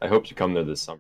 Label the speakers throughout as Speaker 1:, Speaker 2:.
Speaker 1: I hope to come there this summer.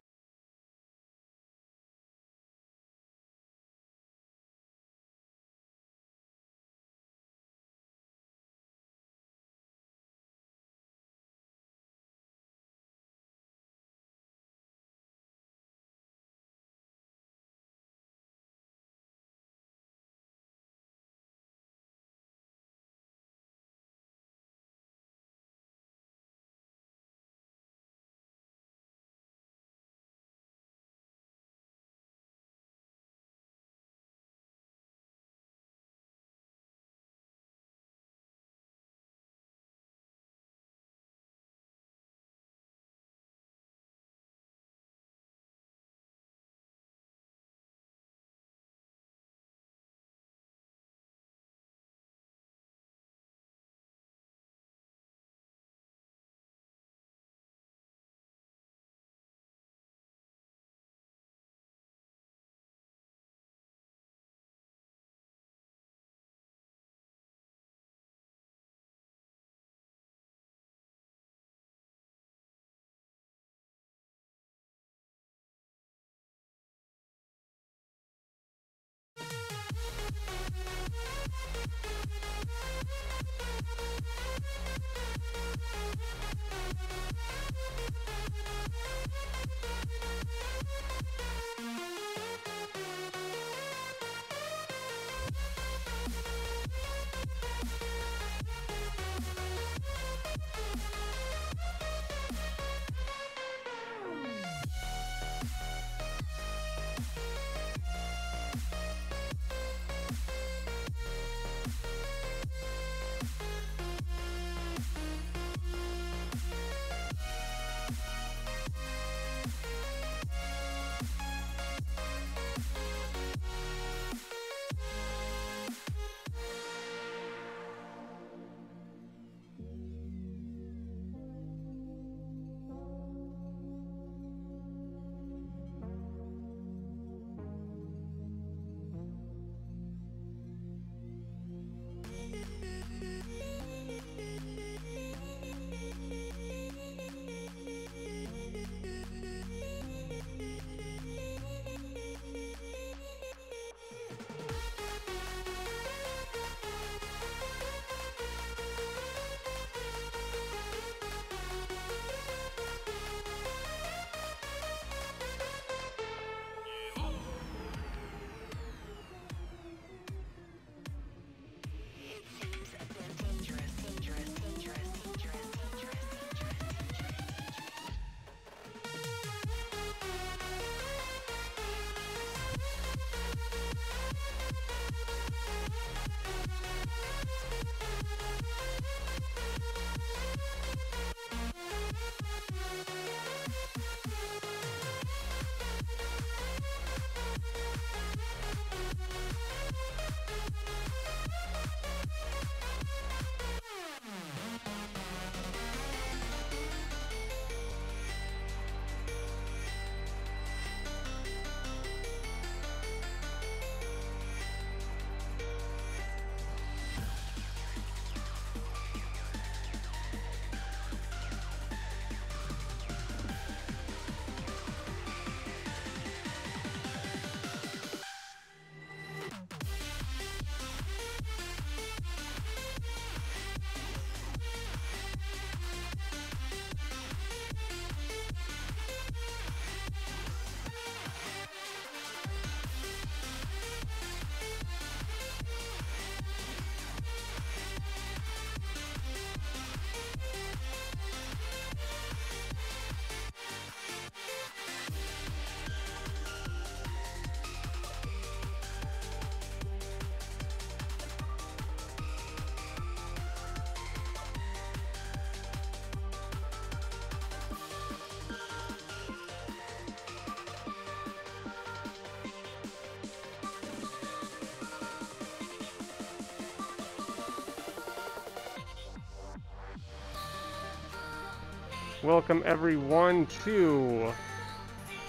Speaker 2: Welcome everyone to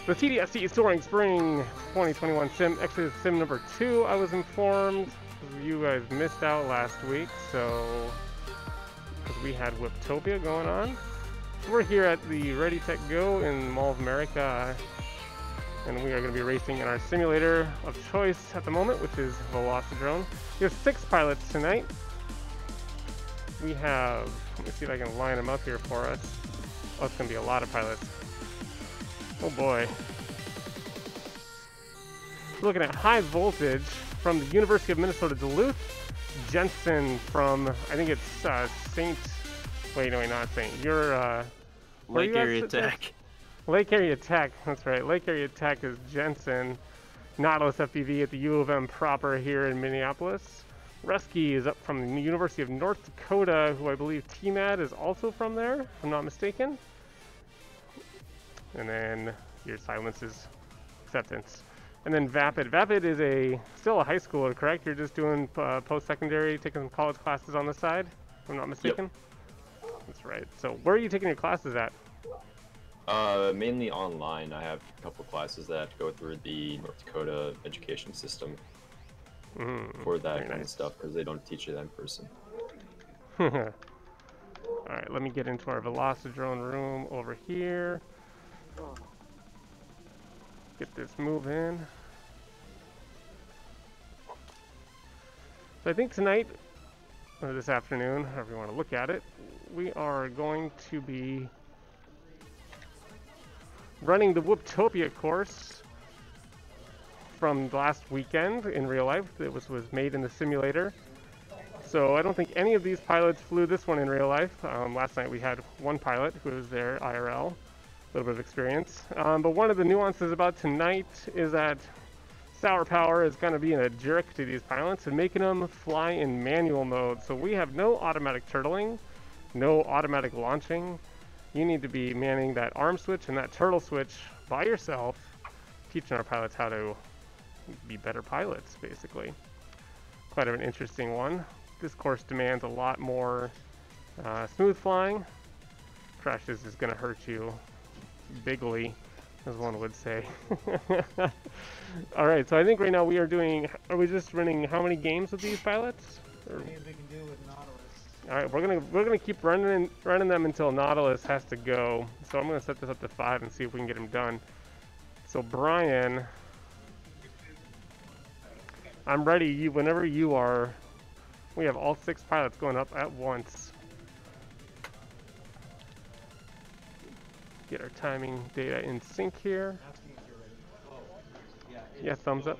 Speaker 2: the CDSC Soaring Spring 2021 Sim Exodus Sim number 2. I was informed you guys missed out last week, so because we had Whiptopia going on. We're here at the Ready Tech Go in Mall of America, and we are going to be racing in our simulator of choice at the moment, which is Velocidrone. We have 6 pilots tonight. We have, let me see if I can line them up here for us. Oh, it's going to be a lot of pilots. Oh boy. Looking at high voltage from the University of Minnesota Duluth. Jensen from, I think it's St. Wait, no, not St. You're,
Speaker 1: Lake Area Tech.
Speaker 2: Lake Area Tech, that's right. Lake Area Tech is Jensen. Nautilus FPV at the U of M proper here in Minneapolis. Rusky is up from the University of North Dakota, who I believe TMAD is also from there, if I'm not mistaken. And then your silence is acceptance. And then Vapid. Vapid is still a high schooler, correct? You're just doing post-secondary, taking some college classes on the side, if I'm not mistaken? Yep. That's right. So where are you taking your classes at?
Speaker 1: Mainly online. I have a couple classes that have to go through the North Dakota education system for that kind of stuff, because they don't teach it in person.
Speaker 2: Alright, let me get into our Velocidrone room over here. Get this moving. So I think tonight, or this afternoon, however you want to look at it, we are going to be running the Whooptopia course from last weekend in real life. It was made in the simulator. So I don't think any of these pilots flew this one in real life. Last night we had one pilot who was there IRL. A little bit of experience. But one of the nuances about tonight is that Sour Power is going to be in a jerk to these pilots and making them fly in manual mode. So we have no automatic turtling, no automatic launching. You need to be manning that arm switch and that turtle switch by yourself, teaching our pilots how to be better pilots, basically. Quite an interesting one. This course demands a lot more smooth flying. Crashes is going to hurt you bigly, as one would say. All right, so I think right now we are doing, are we just running how many games with these pilots? Or?
Speaker 3: We can do with Nautilus.
Speaker 2: All right, we're gonna keep running them until Nautilus has to go. So I'm gonna set this up to 5 and see if we can get him done. So Brian, I'm ready. Whenever you are. We have all 6 pilots going up at once. Get our timing data in sync here. Yeah, thumbs up.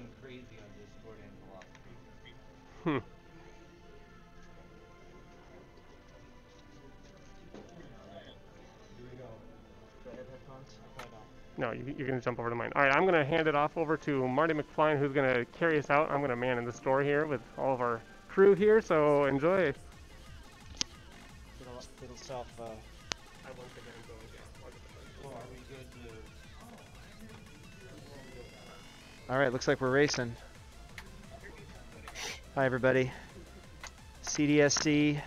Speaker 2: No, you're going to jump over to mine. All right, I'm going to hand it off over to Marty McFly, who's going to carry us out. I'm going to man in the store here with all of our crew here, so enjoy.
Speaker 3: Little self, I won't forget him going down. Are we good to...
Speaker 4: All right, looks like we're racing. Hi, everybody. CDSC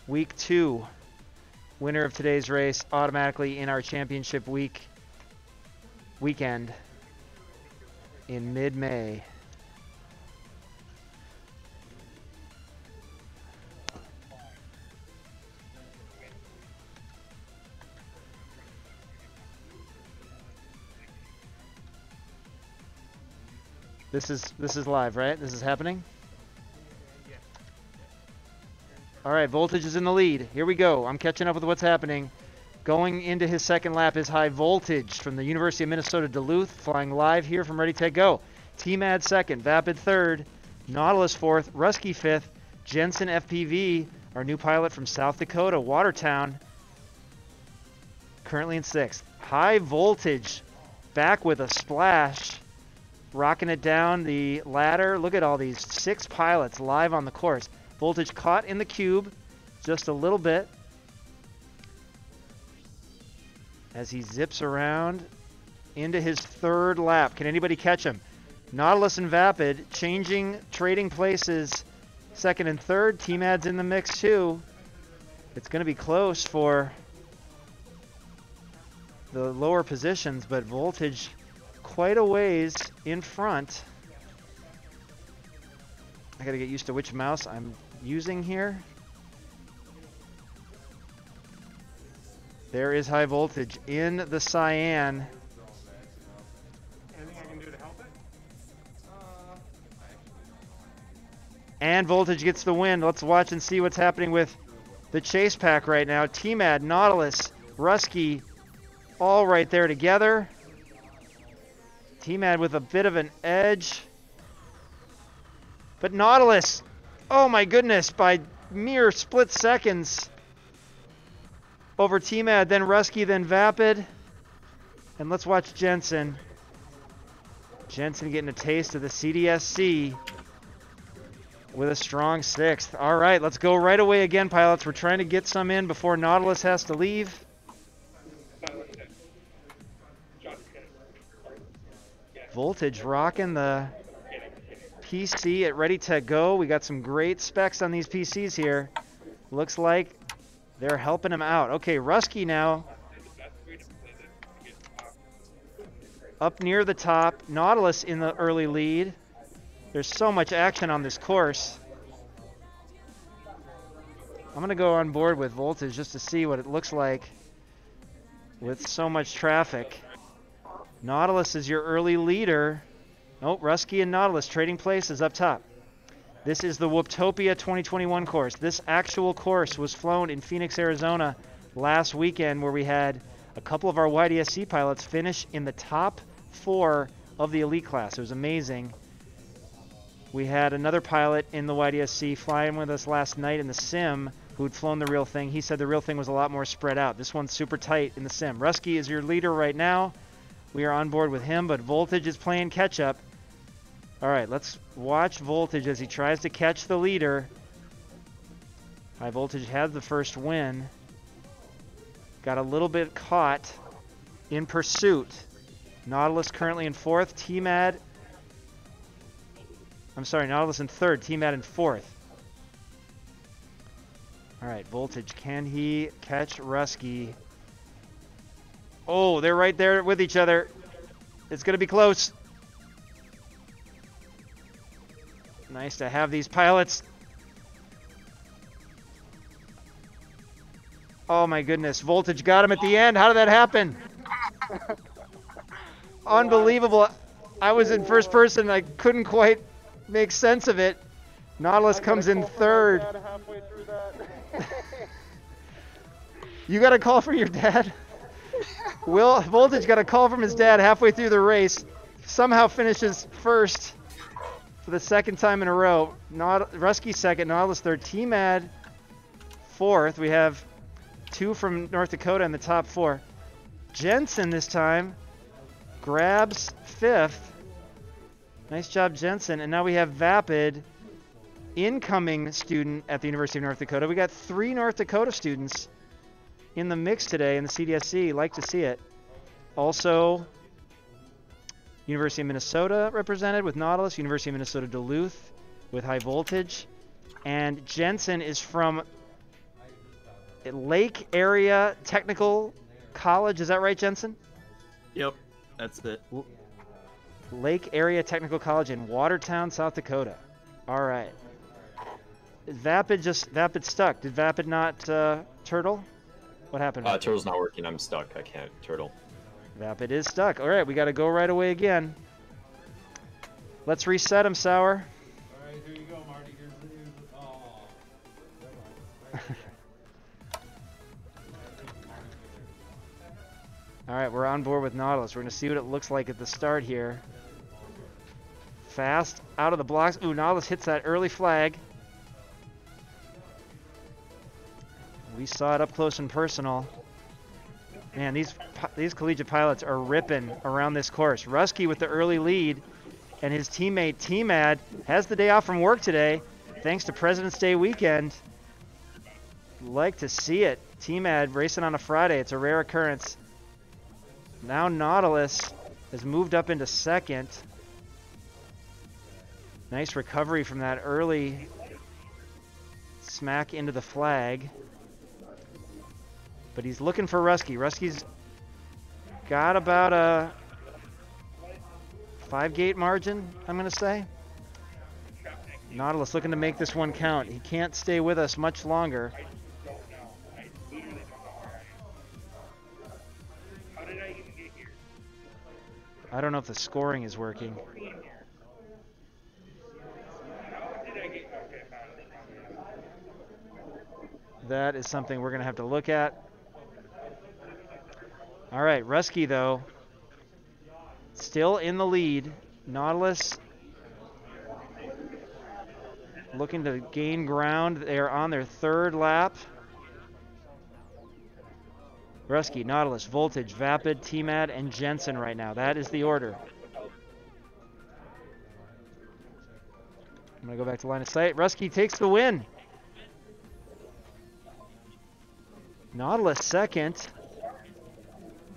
Speaker 4: Week 2. Winner of today's race automatically in our championship weekend in mid-May. This is live, right? This is happening? All right, Voltage is in the lead. Here we go. I'm catching up with what's happening. Going into his second lap is High Voltage from the University of Minnesota Duluth, flying live here from Ready Tech Go. TMAD second, Vapid third, Nautilus fourth, Rusky fifth, Jensen FPV, our new pilot from South Dakota, Watertown, currently in sixth. High Voltage back with a splash, rocking it down the ladder. Look at all these 6 pilots live on the course. Voltage caught in the cube just a little bit as he zips around into his third lap. Can anybody catch him? Nautilus and Vapid trading places, second and third. TMAD's in the mix too. It's going to be close for the lower positions, but Voltage quite a ways in front. I got to get used to which mouse I'm using here. There is High Voltage in the cyan.
Speaker 2: Anything I can do to help it?
Speaker 4: And Voltage gets the win. Let's watch and see what's happening with the chase pack right now. T-Mad, Nautilus, Rusky, all right there together. T-Mad with a bit of an edge. But Nautilus, oh my goodness, by mere split seconds over T-Mad, then Rusky, then Vapid. And let's watch Jensen. Jensen getting a taste of the CDSC with a strong 6th. All right, let's go right away again, pilots. We're trying to get some in before Nautilus has to leave. Voltage rocking the PC at Ready to Go. We got some great specs on these PCs here. Looks like they're helping him out. Okay, Rusky now up near the top. Nautilus in the early lead. There's so much action on this course. I'm going to go on board with Voltage just to see what it looks like with so much traffic. Nautilus is your early leader. Nope, Rusky and Nautilus trading places up top. This is the Whooptopia 2021 course. This actual course was flown in Phoenix, Arizona last weekend, where we had a couple of our YDSC pilots finish in the top 4 of the elite class. It was amazing. We had another pilot in the YDSC flying with us last night in the sim who had flown the real thing. He said the real thing was a lot more spread out. This one's super tight in the sim. Rusky is your leader right now. We are on board with him, but Voltage is playing catch-up. All right, let's watch Voltage as he tries to catch the leader. High Voltage had the first win. Got a little bit caught in pursuit. Nautilus currently in 4th. T-Mad, I'm sorry, Nautilus in 3rd. T-Mad in 4th. All right, Voltage, can he catch Rusky? Oh, they're right there with each other. It's going to be close. Nice to have these pilots. Oh my goodness, Voltage got him at the end. How did that happen? Unbelievable. I was in first person. I couldn't quite make sense of it. Nautilus comes in 3rd. You got a call from your dad? Voltage got a call from his dad halfway through the race. Somehow finishes 1st for the 2nd time in a row. Rusky 2nd, Nautilus 3rd, T-Mad 4th. We have 2 from North Dakota in the top 4. Jensen this time grabs 5th. Nice job, Jensen. And now we have Vapid, incoming student at the University of North Dakota. We got 3 North Dakota students in the mix today in the CDSC. Like to see it. Also, University of Minnesota represented with Nautilus, University of Minnesota Duluth with High Voltage, and Jensen is from Lake Area Technical College. Is that right, Jensen?
Speaker 5: Yep, that's it.
Speaker 4: Lake Area Technical College in Watertown, South Dakota. All right. Vapid stuck. Did Vapid not turtle? What happened?
Speaker 1: Turtle's not working. I'm stuck. I can't turtle.
Speaker 4: Vapid is stuck. All right, we got to go right away again. Let's reset him, Sour.
Speaker 3: All right, here you go, Marty. Here's the
Speaker 4: All right, we're on board with Nautilus. We're going to see what it looks like at the start here. Fast out of the blocks. Ooh, Nautilus hits that early flag. We saw it up close and personal. Man, these collegiate pilots are ripping around this course. Rusky with the early lead, and his teammate T-Mad has the day off from work today, thanks to President's Day weekend. Like to see it. T-Mad racing on a Friday. It's a rare occurrence. Now Nautilus has moved up into 2nd. Nice recovery from that early smack into the flag. But he's looking for Rusky. Rusky's got about a 5-gate margin, I'm going to say. Nautilus looking to make this one count. He can't stay with us much longer. I don't know if the scoring is working. That is something we're going to have to look at. All right, Rusky, though, still in the lead. Nautilus looking to gain ground. They are on their third lap. Rusky, Nautilus, Voltage, Vapid, TMAD, and Jensen right now. That is the order. I'm going to go back to line of sight. Rusky takes the win. Nautilus second.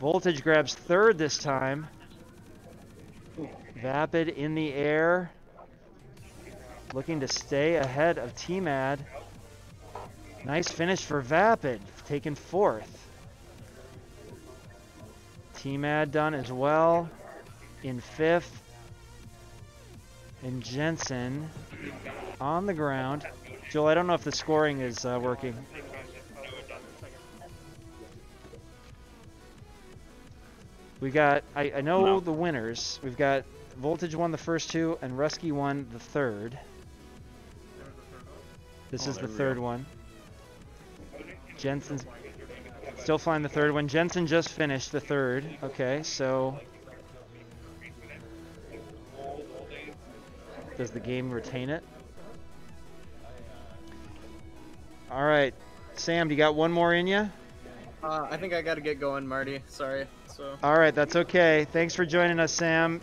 Speaker 4: Voltage grabs third this time. Vapid in the air. Looking to stay ahead of TMAD. Nice finish for Vapid, taking fourth. TMAD done as well in fifth. And Jensen on the ground. Joel, I don't know if the scoring is working. We got, I know the winners. We've got Voltage won the first two and Rusky won the third. This is the third one. Jensen's still flying the third one. Jensen just finished the third. Okay, so does the game retain it? All right, Sam, do you got one more in you?
Speaker 5: I think I gotta get going, Marty. Sorry. So.
Speaker 4: All right, that's okay. Thanks for joining us, Sam.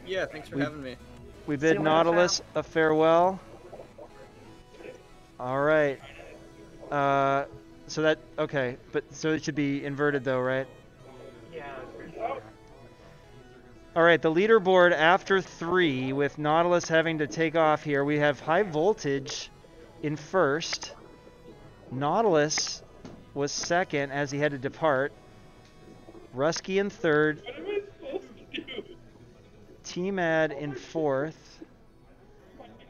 Speaker 5: Yeah, thanks for having me.
Speaker 4: We bid Nautilus a farewell. All right. So that, okay, but so it should be inverted though, right?
Speaker 3: Yeah.
Speaker 4: All right, the leaderboard after 3 with Nautilus having to take off here. We have High Voltage in first. Nautilus was second as he had to depart. Rusky in third.
Speaker 3: What am I supposed to do?
Speaker 4: TMAD in fourth.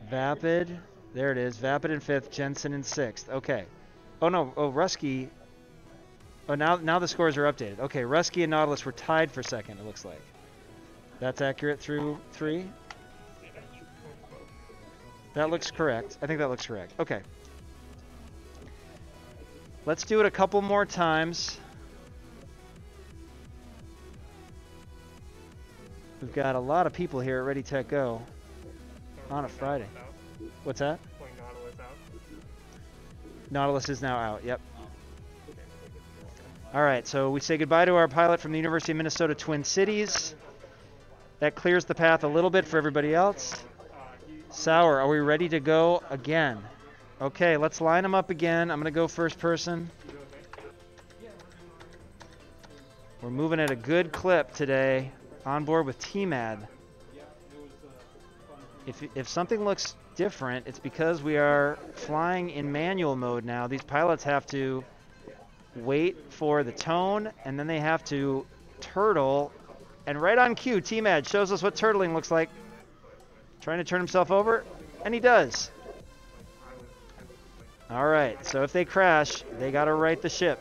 Speaker 4: Vapid, there it is. Vapid in fifth. Jensen in sixth. Okay. Oh no. Oh, Rusky. Oh, now the scores are updated. Okay, Rusky and Nautilus were tied for second. It looks like. That's accurate through 3. That looks correct. I think that looks correct. Okay. Let's do it a couple more times. We've got a lot of people here at Ready Tech Go on a Friday. What's that?
Speaker 3: Nautilus out.
Speaker 4: Nautilus is now out, yep. All right, so we say goodbye to our pilot from the University of Minnesota Twin Cities. That clears the path a little bit for everybody else. Sauer, are we ready to go again? Okay, let's line them up again. I'm going to go first person. We're moving at a good clip today. On board with TMAD. If something looks different, it's because we are flying in manual mode now. These pilots have to wait for the tone, and then they have to turtle. And right on cue, TMAD shows us what turtling looks like. Trying to turn himself over, and he does. All right, so if they crash, they got to right the ship.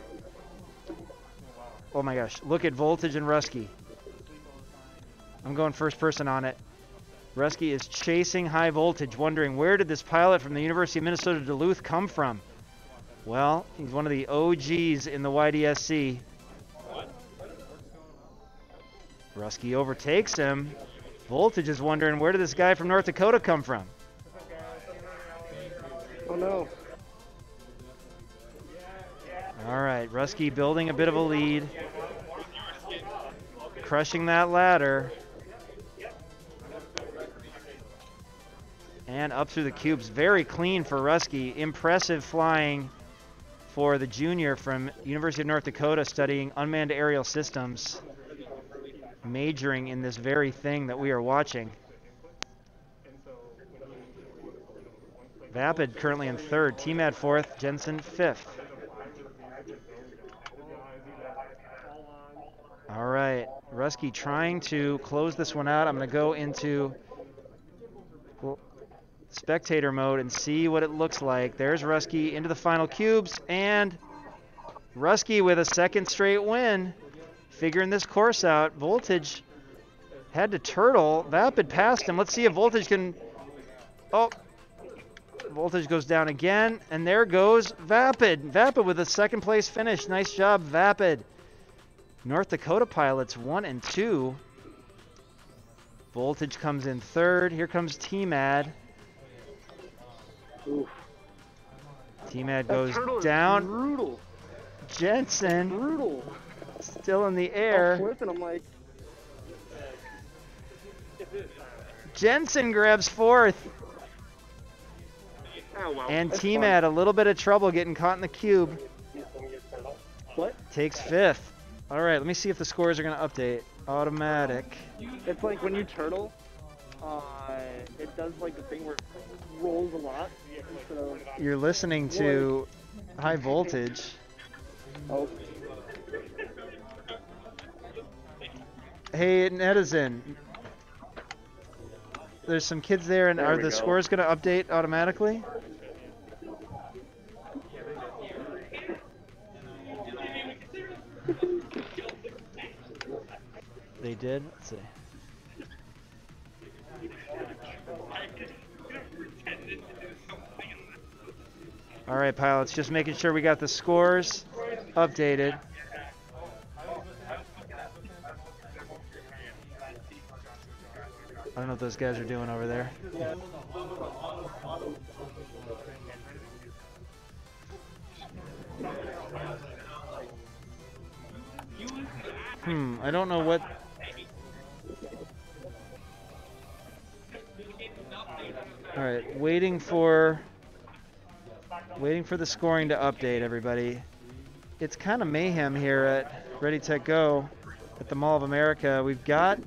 Speaker 4: Oh my gosh, look at Voltage and Rusky. I'm going first person on it. Rusky is chasing High Voltage, wondering where did this pilot from the University of Minnesota Duluth come from? Well, he's one of the OGs in the YDSC. Rusky overtakes him. Voltage is wondering where did this guy from North Dakota come from?
Speaker 3: Oh no.
Speaker 4: All right, Rusky building a bit of a lead. Crushing that ladder. And up through the cubes. Very clean for Rusky. Impressive flying for the junior from University of North Dakota studying unmanned aerial systems. Majoring in this very thing that we are watching. Vapid currently in third. TMAD fourth. Jensen fifth. All right. Rusky trying to close this one out. I'm going to go into spectator mode and see what it looks like. There's Rusky into the final cubes, and Rusky with a second straight win, figuring this course out. Voltage had to turtle. Vapid passed him. Let's see if Voltage can... Oh, Voltage goes down again, and there goes Vapid. Vapid with a second place finish. Nice job, Vapid. North Dakota pilots 1 and 2. Voltage comes in third. Here comes T-Mad. T-Mad goes down.
Speaker 3: Brutal.
Speaker 4: Jensen
Speaker 3: Brutal.
Speaker 4: still in the air.
Speaker 3: I'm flipping. I'm like.
Speaker 4: Jensen grabs fourth.
Speaker 3: Oh, wow.
Speaker 4: And
Speaker 3: That's
Speaker 4: T-Mad a little bit of trouble getting caught in the cube.
Speaker 3: What?
Speaker 4: Takes fifth. All right, let me see if the scores are going to update. Automatic.
Speaker 3: It's like when you turtle, it does like the thing where it rolls a lot. Instead of...
Speaker 4: You're listening to High Voltage.
Speaker 3: Oh.
Speaker 4: Hey, Netizen. There's some kids there, and are the scores going to update automatically? They did? Let's see. All right, pilots, just making sure we got the scores updated. I don't know what those guys are doing over there. I don't know what... All right, waiting for the scoring to update, everybody. It's kind of mayhem here at Ready, Tech, Go at the Mall of America. We've got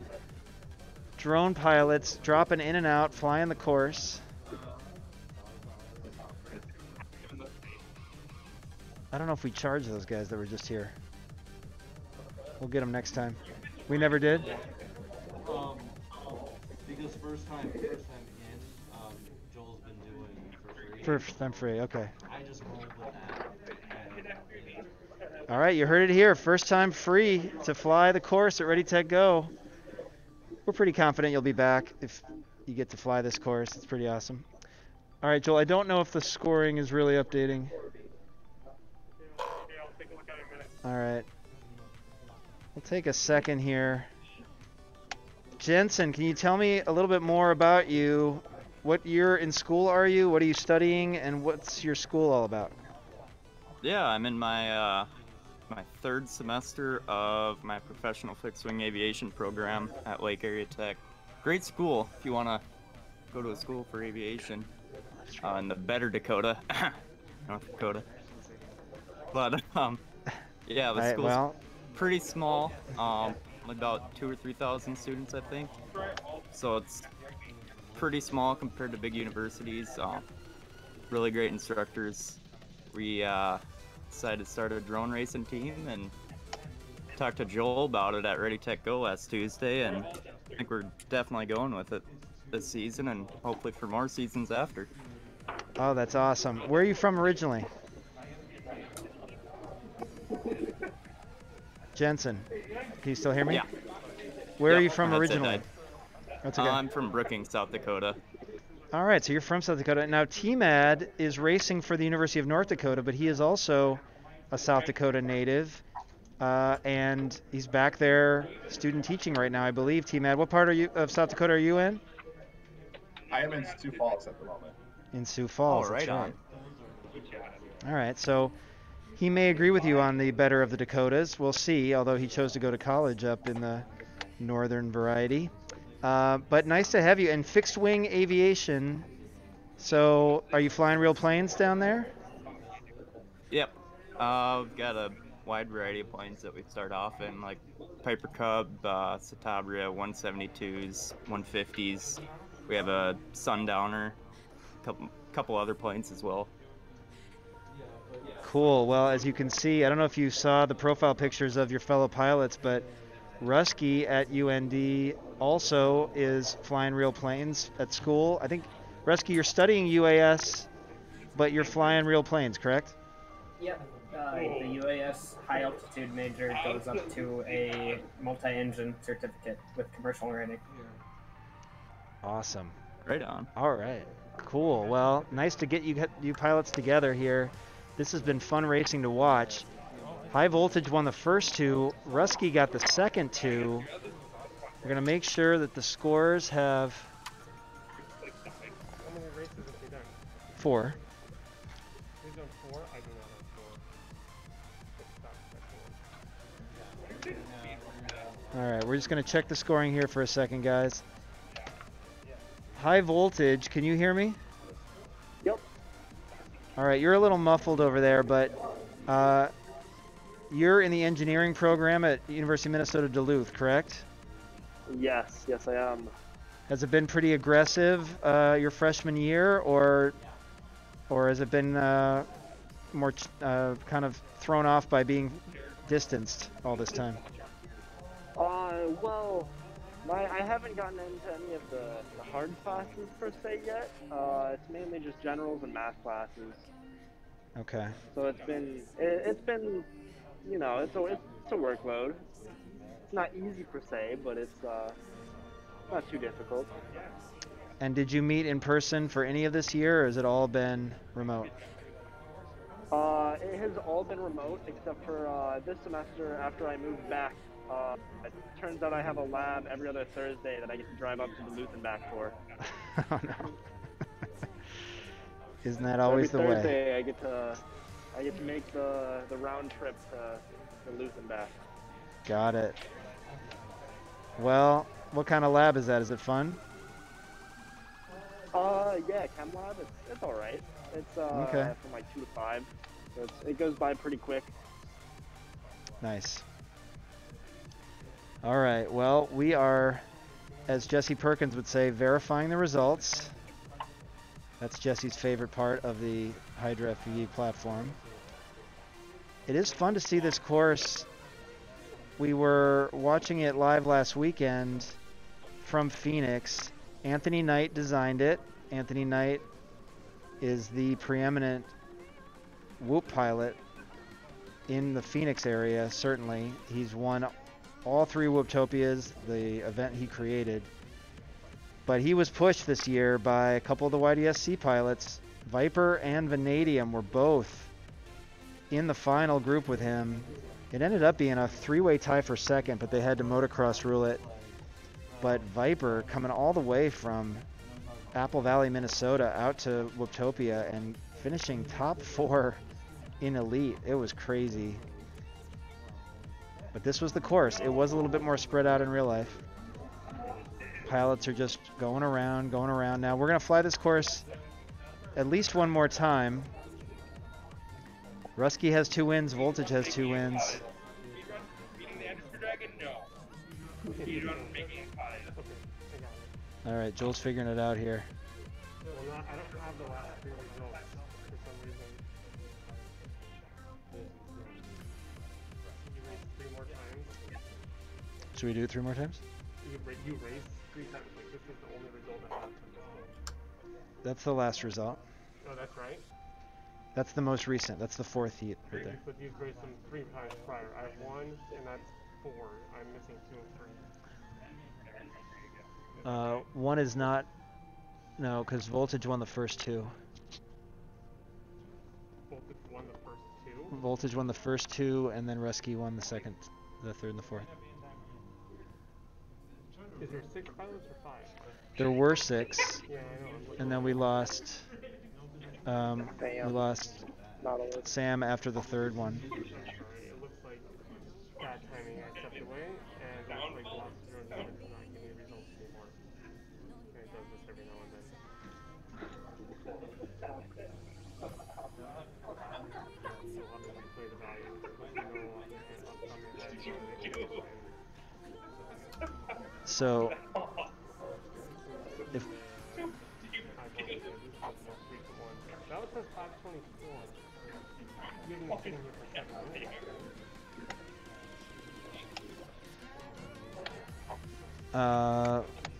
Speaker 4: drone pilots dropping in and out, flying the course. I don't know if we charged those guys that were just here. We'll get them next time. We never did?
Speaker 6: Because first time in, Joel's been doing for free.
Speaker 4: First time free, okay.
Speaker 6: I just rolled with that.
Speaker 4: All right, you heard it here. First time free to fly the course at Ready, Tech, Go. We're pretty confident you'll be back if you get to fly this course. It's pretty awesome. All right, Joel, I don't know if the scoring is really updating. All right. We'll take a second here. Jensen, can you tell me a little bit more about you? What year in school are you? What are you studying? And what's your school all about?
Speaker 7: Yeah, I'm in my my third semester of my professional fixed-wing aviation program at Lake Area Tech. Great school if you want to go to a school for aviation in the better Dakota, North Dakota. But yeah, the school's pretty small. About 2,000 or 3,000 students, I think. So it's pretty small compared to big universities. Really great instructors. We decided to start a drone racing team and talked to Joel about it at Ready, Tech, Go last Tuesday, and I think we're definitely going with it this season and hopefully for more seasons after.
Speaker 4: Oh, that's awesome. Where are you from originally? Jensen, can you still hear me?
Speaker 7: Yeah.
Speaker 4: Where are you from
Speaker 7: that's
Speaker 4: originally? That's okay.
Speaker 7: I'm from Brookings, South Dakota.
Speaker 4: All right, so you're from South Dakota. Now, T-Mad is racing for the University of North Dakota, but he is also a South Dakota native, and he's back there student teaching right now, I believe. T-Mad, what part of South Dakota are you in?
Speaker 8: I am in Sioux Falls at the moment.
Speaker 4: In Sioux Falls,
Speaker 7: Oh, right on.
Speaker 4: All right, so he may agree with you on the better of the Dakotas. We'll see, although he chose to go to college up in the northern variety. But nice to have you. And fixed wing aviation. So are you flying real planes down there?
Speaker 7: Yep. We've got a wide variety of planes that we start off in, like Piper Cub, Citabria, 172s, 150s. We have a Sundowner, couple other planes as well.
Speaker 4: Cool. Well, as you can see, I don't know if you saw the profile pictures of your fellow pilots, but Rusky at UND also is flying real planes at school. I think, Rusky, you're studying UAS, but you're flying real planes, correct?
Speaker 9: Yep. the UAS high altitude major goes up to a multi-engine certificate with commercial rating.
Speaker 4: Awesome.
Speaker 7: Right on.
Speaker 4: All right. Cool. Well, nice to get you pilots together here. This has been fun racing to watch. High Voltage won the first two. Rusky got the second two. We're going to make sure that the scores have...
Speaker 2: How many races have they done?
Speaker 4: 4.
Speaker 2: He's done 4? I do not have 4.
Speaker 4: All right, we're just going to check the scoring here for a second, guys. High Voltage, can you hear me?
Speaker 3: Yep.
Speaker 4: All right, you're a little muffled over there, but you're in the engineering program at University of Minnesota Duluth, correct?
Speaker 3: Yes, I am.
Speaker 4: Has it been pretty aggressive your freshman year, or has it been more kind of thrown off by being distanced all this time?
Speaker 3: Well, I haven't gotten into any of the hard classes per se yet. It's mainly just generals and math classes.
Speaker 4: Okay.
Speaker 3: So it's been, you know, it's a workload. It's not easy per se, but it's not too difficult.
Speaker 4: And did you meet in person for any of this year, or has it all been remote?
Speaker 3: It has all been remote except for this semester after I moved back. It turns out I have a lab every other Thursday that I get to drive up to Duluth and back for.
Speaker 4: Oh no. Isn't that always the
Speaker 3: every
Speaker 4: way?
Speaker 3: Thursday I get to make the round trip to Duluth and back.
Speaker 4: Got it. Well, what kind of lab is that? Is it fun?
Speaker 3: Yeah, chem lab. It's all right. It's
Speaker 4: Okay.
Speaker 3: from like 2 to 5. So it goes by pretty quick.
Speaker 4: Nice. All right. Well, we are, as Jesse Perkins would say, verifying the results. That's Jesse's favorite part of the Hydra FPV platform. It is fun to see this course. We were watching it live last weekend from Phoenix. Anthony Knight designed it. Anthony Knight is the preeminent Whoop pilot in the Phoenix area, certainly. He's won all 3 Whooptopias, the event he created. But he was pushed this year by a couple of the YDSC pilots. Viper and Vanadium were both in the final group with him. It ended up being a 3-way tie for second, but they had to motocross rule it. But Viper coming all the way from Apple Valley, Minnesota out to Whooptopia and finishing top 4 in Elite. It was crazy. But this was the course. It was a little bit more spread out in real life. Pilots are just going around, going around. Now we're going to fly this course at least one more time. Rusky has 2 wins, Voltage has 2 wins. All right, Joel's figuring it out here.
Speaker 2: Well, I don't have the last 3 results for some reason. You raced 3 more times.
Speaker 4: Should we do it 3 more times?
Speaker 2: You raced 3 times. Like, this is the only result I have from this game.
Speaker 4: That's the last result.
Speaker 2: Oh, that's right.
Speaker 4: That's the most recent. That's the 4th heat right there.
Speaker 2: But you've raced them 3 times prior. I have 1, and that's 4. I'm missing 2 and 3.
Speaker 4: 1 is not, no, because Voltage won the first 2.
Speaker 2: Voltage won the first 2?
Speaker 4: Voltage won the first 2, and then Rusky won the second, the 3rd, and the 4th.
Speaker 2: Is there 6 pilots or 5?
Speaker 4: There were 6,
Speaker 2: Yeah, I know.
Speaker 4: and then we lost Sam after the 3rd one.
Speaker 2: It looks like bad timing I stepped away, and it looks like lost your numbers is not giving me results anymore. And it does this every now and then. You'll have to replay the values. Let me know on
Speaker 4: So, if
Speaker 2: that was says 524. You haven't been sitting here for 7 minutes.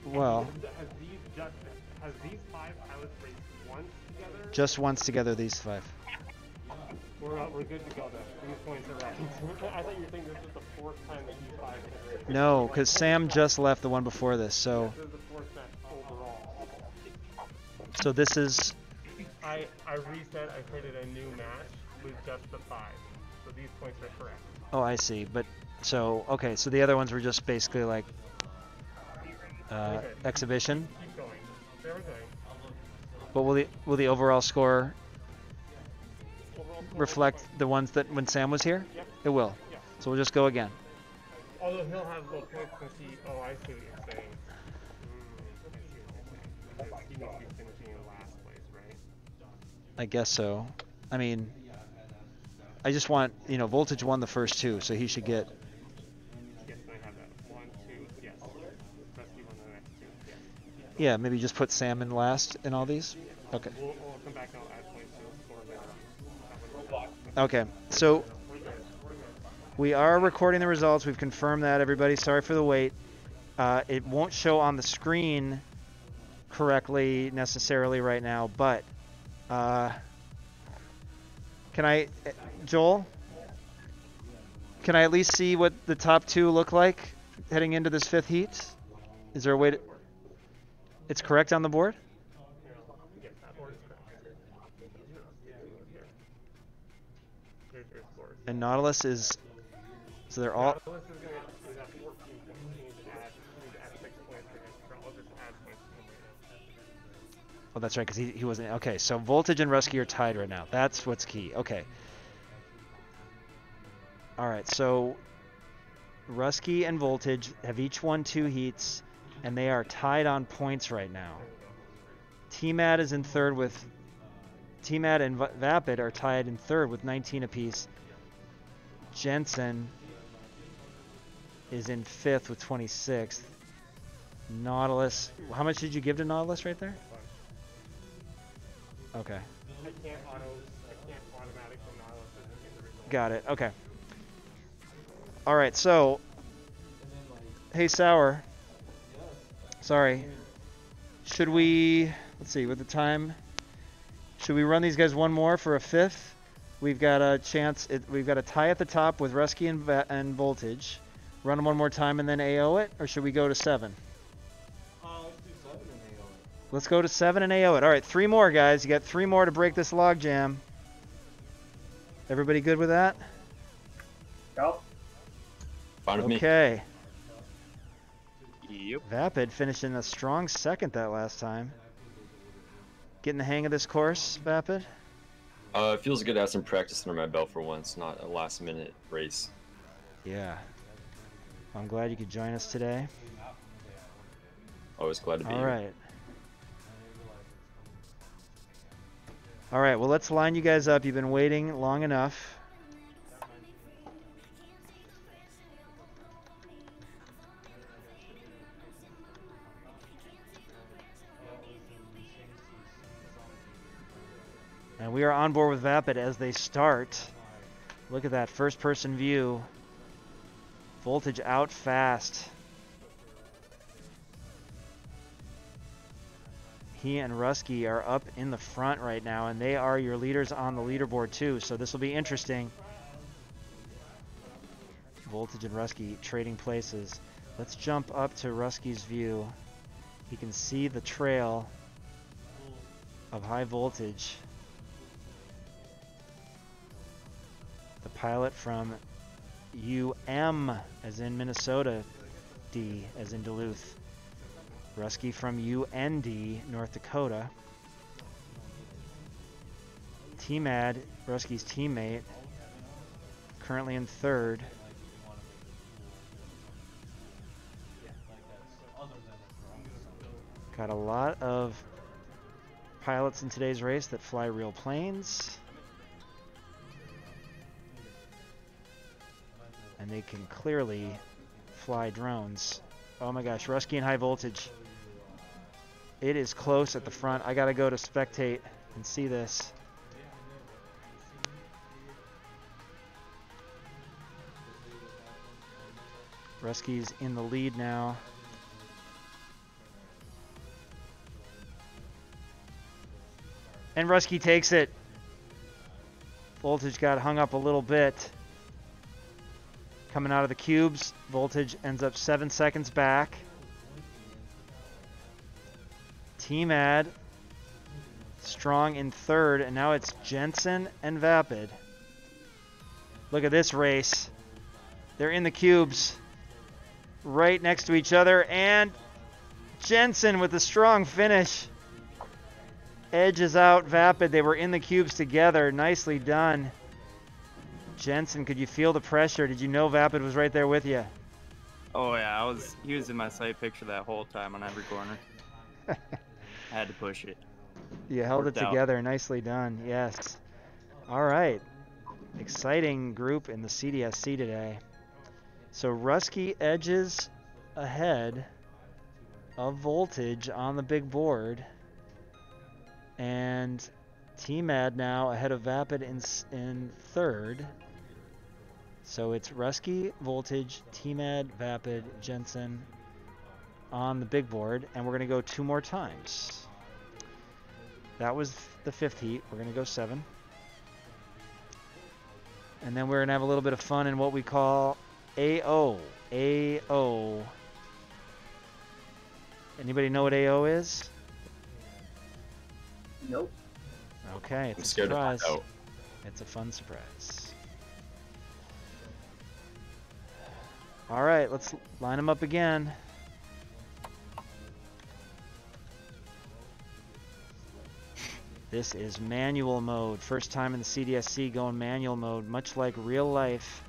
Speaker 4: well,
Speaker 2: Has these 5 pilots raced once together?
Speaker 4: just once together, these 5.
Speaker 2: We're We're good to go then. These points are right. I thought you were saying this is the fourth time that you five can.
Speaker 4: No, because Sam just left the one before this, so.
Speaker 2: This is the fourth match overall.
Speaker 4: So this is.
Speaker 2: I reset. I created a new match with just the 5. So these points are correct.
Speaker 4: Oh, I see. But so okay. So the other ones were just basically like exhibition.
Speaker 2: Keep going. There we go.
Speaker 4: But will the overall score reflect the ones that when Sam was here?
Speaker 2: Yep.
Speaker 4: It will.
Speaker 2: Yep.
Speaker 4: So we'll just go again.
Speaker 2: Although he'll have low points since he. Oh, I see what you're saying. Because he needs to be finishing in last place, right?
Speaker 4: I guess so. I mean, I just want Voltage won the first 2, so he should get.
Speaker 2: Yes, I have that. 1, 2, yes. Rescue won the next 2. Yes.
Speaker 4: Yeah, maybe just put Sam in last in all these. Okay.
Speaker 2: We'll come back and I'll add points to the score later on.
Speaker 4: Okay. So we are recording the results. We've confirmed that, everybody. Sorry for the wait. It won't show on the screen correctly necessarily right now, but can I, Joel? Can I at least see what the top 2 look like heading into this 5th heat? Is there a way to? It's correct on the board?
Speaker 2: Yes, that board is correct. Here's your scores.
Speaker 4: And Nautilus is, so they're all.
Speaker 2: Nautilus is going to have 14 points. You need to add 6 points for him. I'll just add points to him right now.
Speaker 4: Oh, that's right, because he wasn't. Okay, so Voltage and Rusky are tied right now. That's what's key. Okay. All right, so Rusky and Voltage have each won 2 heats, and they are tied on points right now. T-Mad is in third with. T-Mad and Vapid are tied in third with 19 apiece. Jensen is in 5th with 26th. Nautilus. How much did you give to Nautilus right there? Okay.
Speaker 2: I can't automatic when Nautilus isn't in the result.
Speaker 4: Got it. Okay. All right. So, hey, Sour. Sorry. Should we? Let's see. With the time, should we run these guys one more for a 5th? We've got a chance. We've got a tie at the top with Rusky and Voltage. Run them one more time and then AO it, or should we go to 7?
Speaker 6: Let's do 7 and AO it.
Speaker 4: Let's go to 7 and AO it. All right, 3 more, guys. You got 3 more to break this logjam. Everybody good with that?
Speaker 9: Go.
Speaker 1: Fine with me.
Speaker 4: Okay.
Speaker 7: Yep.
Speaker 4: Vapid finished in a strong 2nd that last time. Getting the hang of this course, Vapid?
Speaker 1: It feels good to have some practice under my belt for once, not a last-minute race.
Speaker 4: Yeah. I'm glad you could join us today.
Speaker 1: Always glad to be
Speaker 4: All
Speaker 1: here.
Speaker 4: right. All right, well, let's line you guys up. You've been waiting long enough. And we are on board with Vapid as they start. Look at that first-person view. Voltage out fast. He and Rusky are up in the front right now, and they are your leaders on the leaderboard too, so this will be interesting. Voltage and Rusky trading places. Let's jump up to Rusky's view. He can see the trail of High Voltage. The pilot from UM, as in Minnesota, D, as in Duluth. Rusky from UND, North Dakota. T-Mad, Rusky's teammate, currently in 3rd. Got a lot of pilots in today's race that fly real planes. And they can clearly fly drones. Oh my gosh, Rusky and High Voltage. It is close at the front. I gotta go to spectate and see this. Rusky's in the lead now. And Rusky takes it. Voltage got hung up a little bit. Coming out of the cubes, Voltage ends up 7 seconds back. Team Ad strong in third, and now it's Jensen and Vapid. Look at this race. They're in the cubes right next to each other, and Jensen with a strong finish. Edges out Vapid. They were in the cubes together. Nicely done. Jensen, could you feel the pressure? Did you know Vapid was right there with you?
Speaker 7: Oh yeah, he was in my sight picture that whole time on every corner. I had to push it.
Speaker 4: You held
Speaker 7: Worked
Speaker 4: it together. Nicely done. Yes. All right. Exciting group in the CDSC today. So Rusky edges ahead of Voltage on the big board. And Team Ad now ahead of Vapid in third. So it's Rusky, Voltage, Team Ad, Vapid, Jensen on the big board. And we're going to go 2 more times. That was the 5th heat. We're going to go 7. And then we're going to have a little bit of fun in what we call AO. AO. Anybody know what AO is?
Speaker 9: Nope.
Speaker 4: Okay, it's a surprise. It's a fun surprise. All right, let's line them up again. This is manual mode. First time in the CDSC going manual mode, much like real life.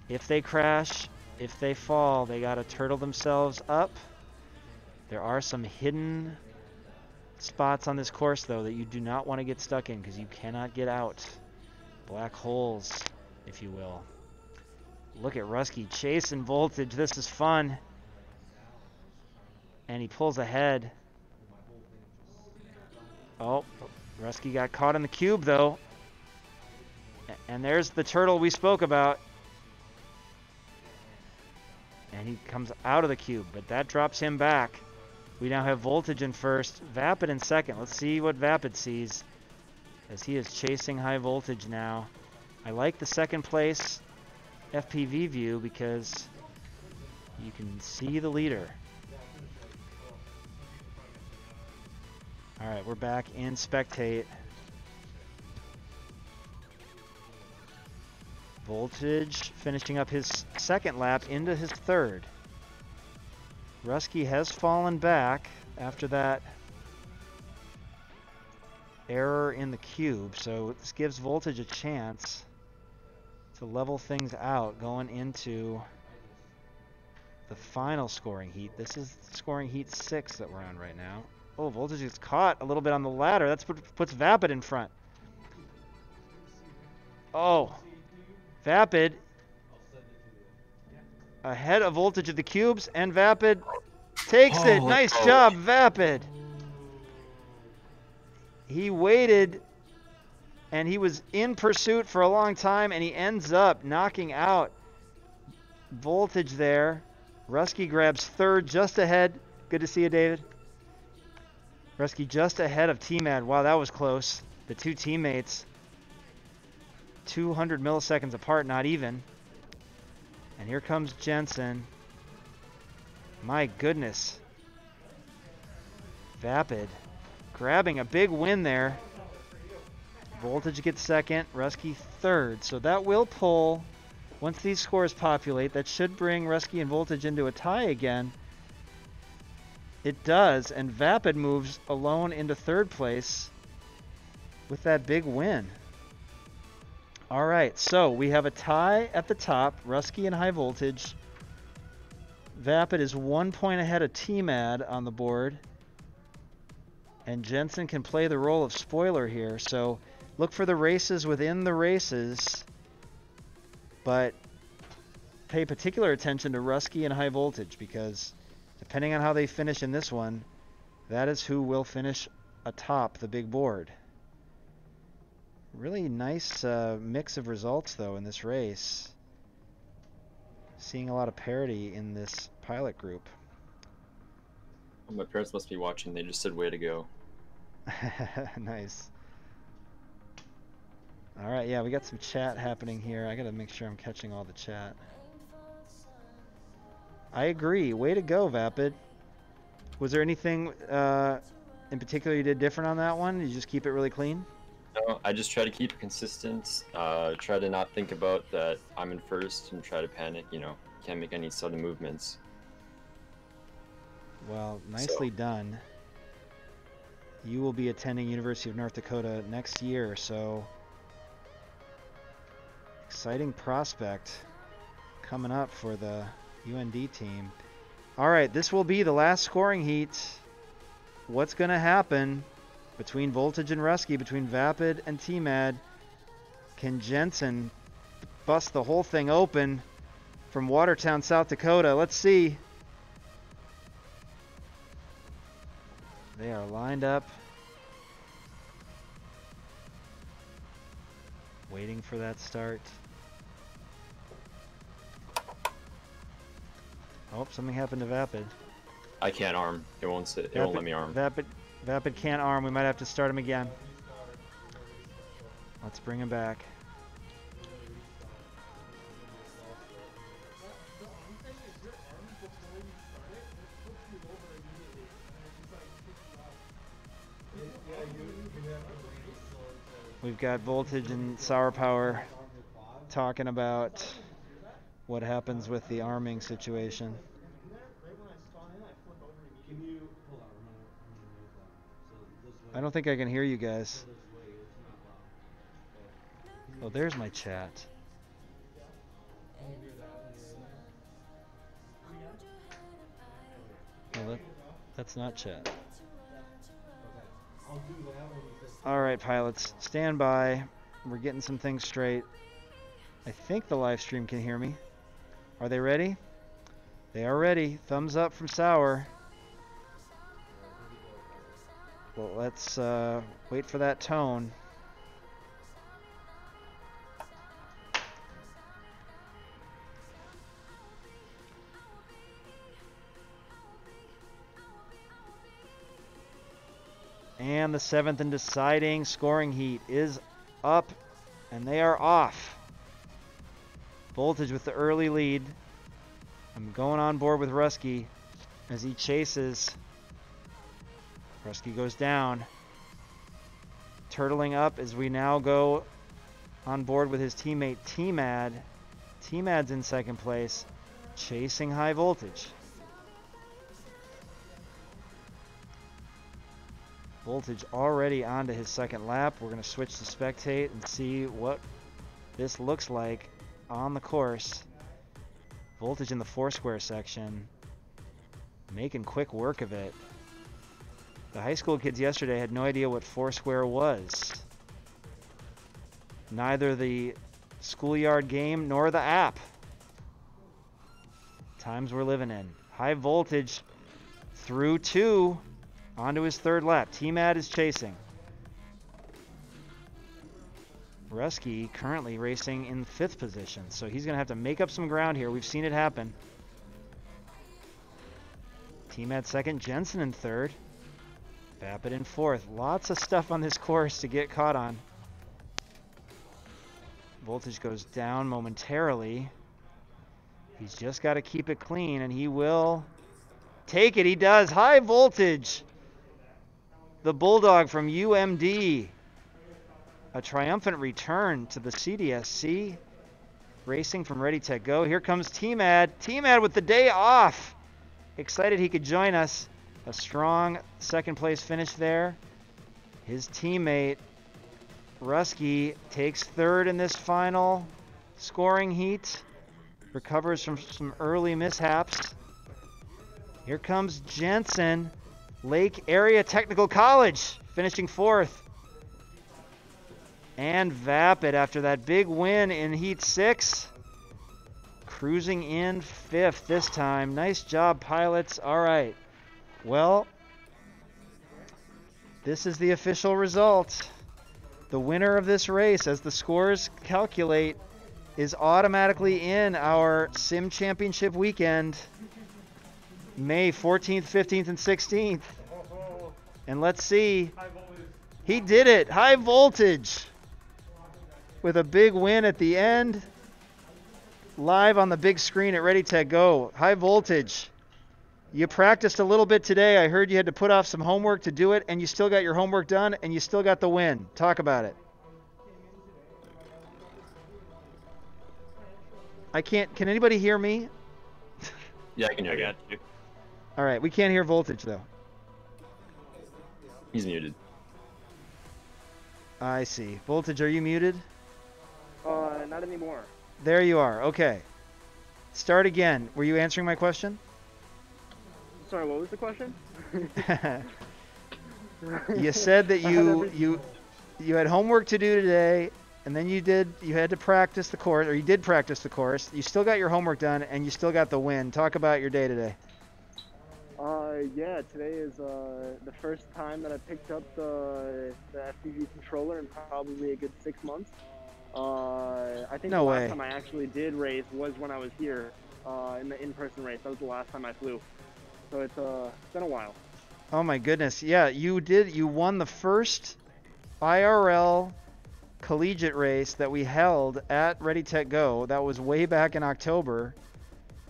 Speaker 4: If they crash, if they fall, they got to turtle themselves up. There are some hidden spots on this course, though, that you do not want to get stuck in because you cannot get out. Black holes, if you will. Look at Rusky chasing Voltage. This is fun. And he pulls ahead. Oh, Rusky got caught in the cube, though. And there's the turtle we spoke about. And he comes out of the cube, but that drops him back. We now have Voltage in first, Vapid in second. Let's see what Vapid sees as he is chasing high Voltage now. I like the second place FPV view because you can see the leader. All right, we're back in spectate. Voltage finishing up his second lap into his third. Rusky has fallen back after that error in the cube, so this gives Voltage a chance to level things out going into the final scoring heat. This is scoring heat 6 that we're on right now. Oh, Voltage gets caught a little bit on the ladder. That's what puts Vapid in front. Oh, Vapid ahead of Voltage of the cubes, and Vapid takes it. Nice job, Vapid. He waited, and he was in pursuit for a long time, and he ends up knocking out Voltage there. Rusky grabs third, just ahead. Good to see you, David. Rusky just ahead of T-Mad. Wow, that was close. The two teammates 200 milliseconds apart, not even. And here comes Jensen. My goodness. Vapid grabbing a big win there. Voltage gets second, Rusky third. So that will pull, once these scores populate, that should bring Rusky and Voltage into a tie again. It does, and Vapid moves alone into third place with that big win. All right, so we have a tie at the top, Rusky and High Voltage. Vapid is 1 point ahead of T-Mad on the board. And Jensen can play the role of spoiler here, so look for the races within the races, but pay particular attention to Rusky and High Voltage, because depending on how they finish in this one, that is who will finish atop the big board. Really nice mix of results, though, in this race. Seeing a lot of parity in this pilot group.
Speaker 1: Well, my parents must be watching. They just said, way to go.
Speaker 4: Nice. All right, yeah, we got some chat happening here. I got to make sure I'm catching all the chat. I agree. Way to go, Vapid. Was there anything in particular you did different on that one? Did you just keep it really clean?
Speaker 1: No, I just try to keep it consistent. Try to not think about that I'm in first and try to panic. You know, can't make any sudden movements.
Speaker 4: Well, nicely done. You will be attending University of North Dakota next year, so exciting prospect coming up for the UND team. All right, this will be the last scoring heat. What's going to happen between Voltage and Rusky, between Vapid and TMAD? Can Jensen bust the whole thing open from Watertown, South Dakota? Let's see. They are lined up, waiting for that start. Oh, something happened to Vapid.
Speaker 1: I can't arm. It won't sit. It won't let me arm.
Speaker 4: Vapid can't arm. We might have to start him again. Let's bring him back. We've got Voltage and Sour Power talking about what happens with the arming situation. I don't think I can hear you guys. Oh, there's my chat. Well, that's not chat. All right, pilots, stand by. We're getting some things straight. I think the live stream can hear me. Are they ready? They are ready. Thumbs up from Sour. Well, let's wait for that tone. And the 7th and deciding scoring heat is up, and they are off. Voltage with the early lead. I'm going on board with Rusky as he chases. Rusky goes down. Turtling up as we now go on board with his teammate TMAD. TMAD's in second place, chasing High Voltage. Voltage already onto his second lap. We're going to switch to spectate and see what this looks like on the course. Voltage in the Foursquare section, making quick work of it. The high school kids yesterday had no idea what Foursquare was. Neither the schoolyard game nor the app. Times we're living in. High Voltage through 2. Onto his third lap. TMAD is chasing. Rusky currently racing in 5th position, so he's going to have to make up some ground here. We've seen it happen. TMAD second, Jensen in 3rd. Vapid in 4th. Lots of stuff on this course to get caught on. Voltage goes down momentarily. He's just got to keep it clean, and he will take it. He does. High Voltage. The Bulldog from UMD. A triumphant return to the CDSC. Racing from Ready Tech Go. Here comes TMAD. TMAD with the day off. Excited he could join us. A strong second place finish there. His teammate Rusky takes 3rd in this final scoring heat. Recovers from some early mishaps. Here comes Jensen. Lake Area Technical College finishing 4th. And Vapid after that big win in Heat 6. Cruising in 5th this time. Nice job, pilots. All right. Well, this is the official result. The winner of this race, as the scores calculate, is automatically in our Sim Championship weekend. May 14th, 15th, and 16th. And let's see. He did it. High Voltage. with a big win at the end. Live on the big screen at Ready, Tech, Go. High Voltage. You practiced a little bit today. I heard you had to put off some homework to do it, and you still got your homework done, and you still got the win. Talk about it. Can anybody hear me?
Speaker 1: Yeah, I can hear you.
Speaker 4: All right, we can't hear Voltage, though.
Speaker 1: He's muted.
Speaker 4: I see. Voltage, are you muted?
Speaker 3: Not anymore.
Speaker 4: There you are. Okay. Start again. Were you answering my question?
Speaker 3: Sorry, what was the question?
Speaker 4: You said that you had homework to do today, and then you had to practice the course, or you did practice the course. You still got your homework done, and you still got the win. Talk about your day today.
Speaker 3: Yeah, today is the first time that I picked up the FPV controller in probably a good 6 months. I think
Speaker 4: No
Speaker 3: the
Speaker 4: way.
Speaker 3: last time I actually did race was when I was here in the in-person race. That was the last time I flew. So it's been a while.
Speaker 4: Oh my goodness. Yeah, you did. You won the first IRL collegiate race that we held at Ready, Tech, Go. That was way back in October.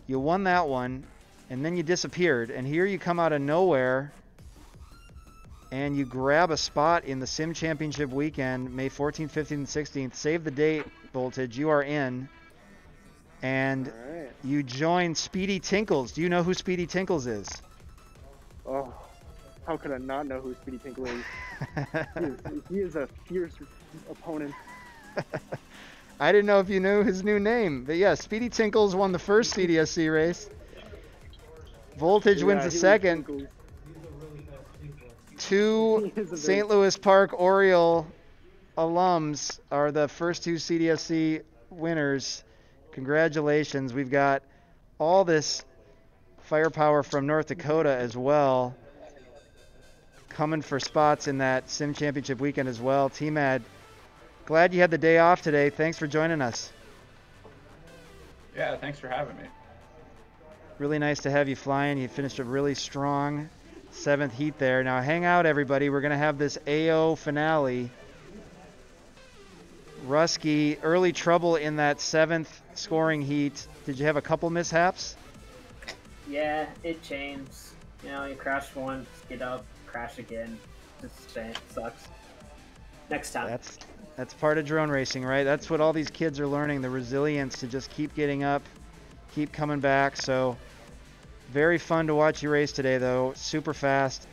Speaker 4: You won that one, and then you disappeared. And here you come out of nowhere, and you grab a spot in the Sim Championship weekend, May 14th, 15th, and 16th. Save the date, Voltage. You are in. And
Speaker 3: Alright.
Speaker 4: you join Speedy Tinkles. Do you know who Speedy Tinkles is?
Speaker 3: Oh, how could I not know who Speedy Tinkle is? he is a fierce opponent.
Speaker 4: I didn't know if you knew his new name. But yeah, Speedy Tinkles won the first CDSC race. Voltage wins the second. Two St. Louis Park Oriole alums are the first two CDSC winners. Congratulations. We've got all this firepower from North Dakota as well, coming for spots in that Sim Championship weekend as well. T-Mad, glad you had the day off today. Thanks for joining us.
Speaker 8: Yeah, thanks for having me.
Speaker 4: Really nice to have you flying. You finished a really strong 7th heat there. Now hang out, everybody. We're going to have this AO finale. Rusky, early trouble in that 7th scoring heat. Did you have a couple mishaps?
Speaker 9: Yeah, it changed. You know, you crash once, get up, crash again. Just sucks. Next time.
Speaker 4: That's part of drone racing, right? That's what all these kids are learning, the resilience to just keep getting up, keep coming back. So very fun to watch you race today, though. Super fast.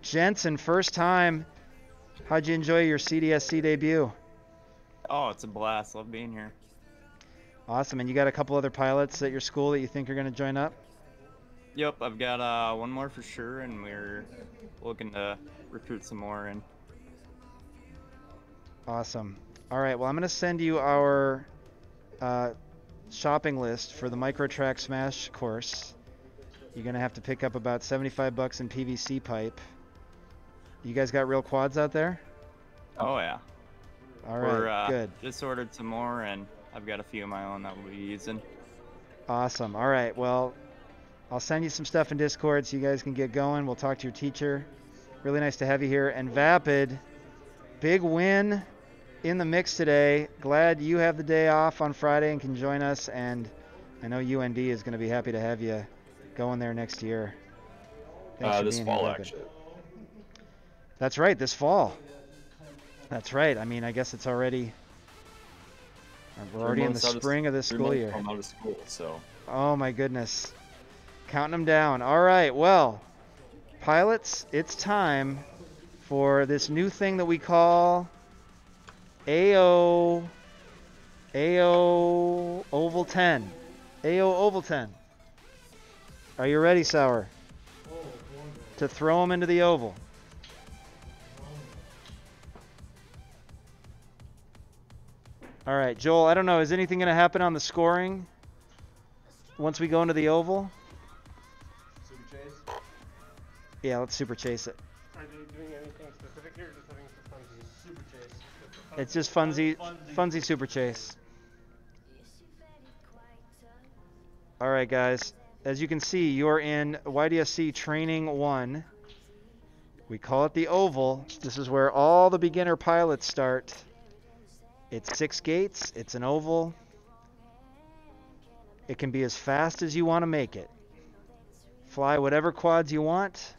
Speaker 4: Jensen, first time. How'd you enjoy your CDSC debut?
Speaker 7: Oh, it's a blast. Love being here.
Speaker 4: Awesome. And you got a couple other pilots at your school that you think are going to join up?
Speaker 7: Yep, I've got one more for sure, and we're looking to recruit some more in.
Speaker 4: Awesome. All right. Well, I'm going to send you our shopping list for the Microtrack Smash course. You're going to have to pick up about $75 in PVC pipe. You guys got real quads out there?
Speaker 7: Oh, yeah.
Speaker 4: All right, good.
Speaker 7: Just ordered some more, and I've got a few of my own that we'll be using.
Speaker 4: Awesome. All right. Well, I'll send you some stuff in Discord so you guys can get going. We'll talk to your teacher. Really nice to have you here. And Vapid, big win in the mix today. Glad you have the day off on Friday and can join us. And I know UND is going to be happy to have you going there next year. Thanks for
Speaker 1: This
Speaker 4: being
Speaker 1: fall,
Speaker 4: here, Vapid.
Speaker 1: actually.
Speaker 4: That's right, this fall. That's right. I mean, I guess it's already... We're already in the spring of this school year.
Speaker 1: I'm out of school, so...
Speaker 4: Oh my goodness. Counting them down. All right, well, pilots, it's time for this new thing that we call AO Oval 10. AO Oval 10. Are you ready, Sour? To throw them into the oval. All right, Joel, I don't know. Is anything going to happen on the scoring once we go into the oval?
Speaker 6: Super chase?
Speaker 4: Yeah, let's super chase it.
Speaker 2: Are you doing anything specific here, or just having for funsies?
Speaker 6: Super chase.
Speaker 4: It's just funsy super chase. All right, guys. As you can see, you're in YDSC Training 1. We call it the Oval. This is where all the beginner pilots start. It's 6 gates. It's an oval. It can be as fast as you want to make it. Fly whatever quads you want.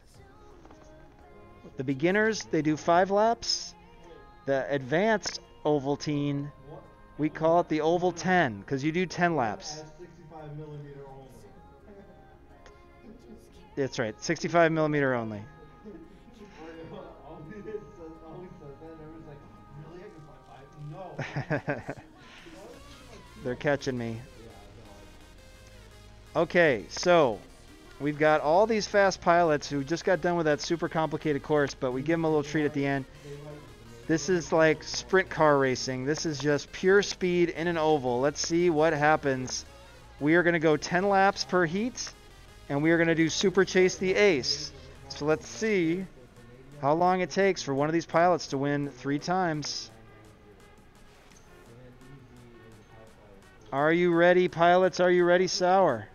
Speaker 4: The beginners, they do 5 laps. The advanced Ovaltine, we call it the Oval 10 because you do 10 laps. That's right, 65 millimeter only. They're catching me. Okay, so we've got all these fast pilots who just got done with that super complicated course, but we give them a little treat at the end. This is like sprint car racing. This is just pure speed in an oval. Let's see what happens. We are going to go 10 laps per heat, and we are going to do Super Chase the Ace. So let's see how long it takes for one of these pilots to win 3 times. Are you ready, pilots? Are you ready, Sour?